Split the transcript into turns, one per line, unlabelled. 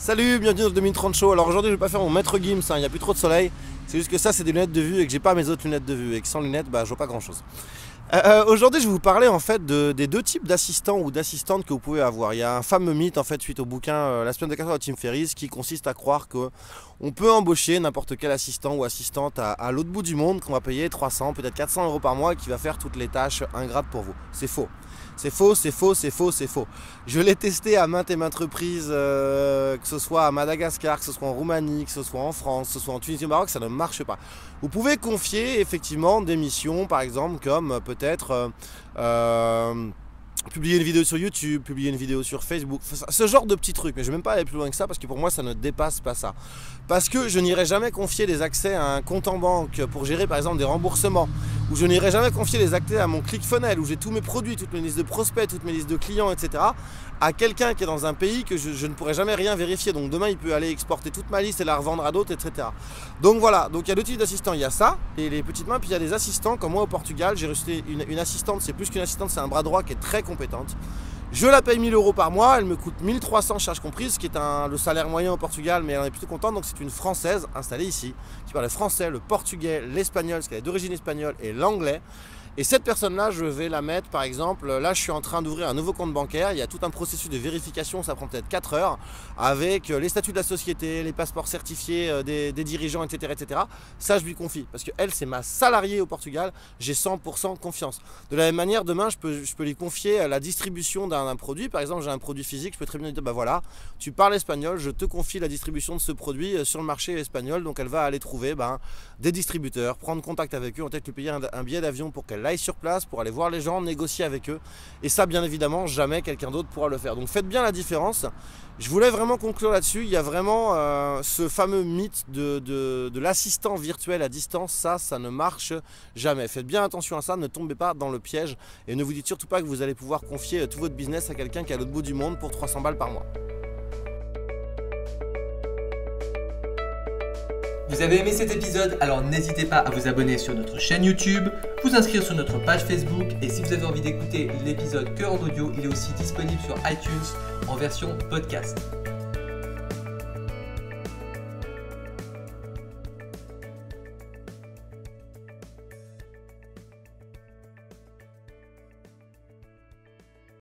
Salut, bienvenue dans le 2030 Show. Alors aujourd'hui je vais pas faire mon maître Gims, il n'y a plus trop de soleil. C'est juste que ça c'est des lunettes de vue et que j'ai pas mes autres lunettes de vue. Et que sans lunettes, je vois pas grand chose. Aujourd'hui je vais vous parler en fait des deux types d'assistants ou d'assistantes que vous pouvez avoir. Il y a un fameux mythe en fait suite au bouquin La semaine de 4 heures de Tim Ferriss qui consiste à croire qu'on peut embaucher n'importe quel assistant ou assistante à l'autre bout du monde, qu'on va payer 300, peut-être 400 euros par mois et qui va faire toutes les tâches ingrates pour vous. C'est faux. C'est faux, c'est faux, c'est faux, c'est faux. Je l'ai testé à maintes et maintes reprises, que ce soit à Madagascar, que ce soit en Roumanie, que ce soit en France, que ce soit en Tunisie, au Maroc, ça ne marche pas. Vous pouvez confier effectivement des missions, par exemple, comme peut-être publier une vidéo sur YouTube, publier une vidéo sur Facebook, ce genre de petits trucs. Mais je ne vais même pas aller plus loin que ça parce que pour moi, ça ne dépasse pas ça. Parce que je n'irai jamais confier des accès à un compte en banque pour gérer par exemple des remboursements. Ou je n'irai jamais confier les accès à mon ClickFunnels où j'ai tous mes produits, toutes mes listes de prospects, toutes mes listes de clients, etc. à quelqu'un qui est dans un pays que je ne pourrai jamais rien vérifier. Donc demain, il peut aller exporter toute ma liste et la revendre à d'autres, etc. Donc voilà, donc il y a deux types d'assistants. Il y a ça, et les petites mains, puis il y a des assistants comme moi au Portugal. J'ai reçu une assistante, c'est plus qu'une assistante, c'est un bras droit qui est très compétente. Je la paye 1000 euros par mois, elle me coûte 1300 charges comprises, ce qui est le salaire moyen au Portugal, mais elle en est plutôt contente. Donc c'est une Française installée ici, qui parle le français, le portugais, l'espagnol, parce qu'elle est d'origine espagnole, et l'anglais. Et cette personne-là, je vais la mettre, par exemple, là je suis en train d'ouvrir un nouveau compte bancaire, il y a tout un processus de vérification, ça prend peut-être 4 heures, avec les statuts de la société, les passeports certifiés des dirigeants, etc., etc. Ça, je lui confie, parce qu'elle, c'est ma salariée au Portugal, j'ai 100% confiance. De la même manière, demain, je peux lui confier la distribution d'un produit, par exemple, j'ai un produit physique, je peux très bien lui dire, voilà, tu parles espagnol, je te confie la distribution de ce produit sur le marché espagnol, donc elle va aller trouver des distributeurs, prendre contact avec eux, peut-être lui payer un billet d'avion pour qu'elle aille sur place, pour aller voir les gens, négocier avec eux. Et ça, bien évidemment, jamais quelqu'un d'autre pourra le faire. Donc faites bien la différence. Je voulais vraiment conclure là-dessus. Il y a vraiment ce fameux mythe de l'assistant virtuel à distance. Ça ne marche jamais. Faites bien attention à ça, ne tombez pas dans le piège. Et ne vous dites surtout pas que vous allez pouvoir confier tout votre business à quelqu'un qui est à l'autre bout du monde pour 300 balles par mois.
Vous avez aimé cet épisode, alors n'hésitez pas à vous abonner sur notre chaîne YouTube, vous inscrire sur notre page Facebook et si vous avez envie d'écouter l'épisode que en audio, il est aussi disponible sur iTunes en version podcast.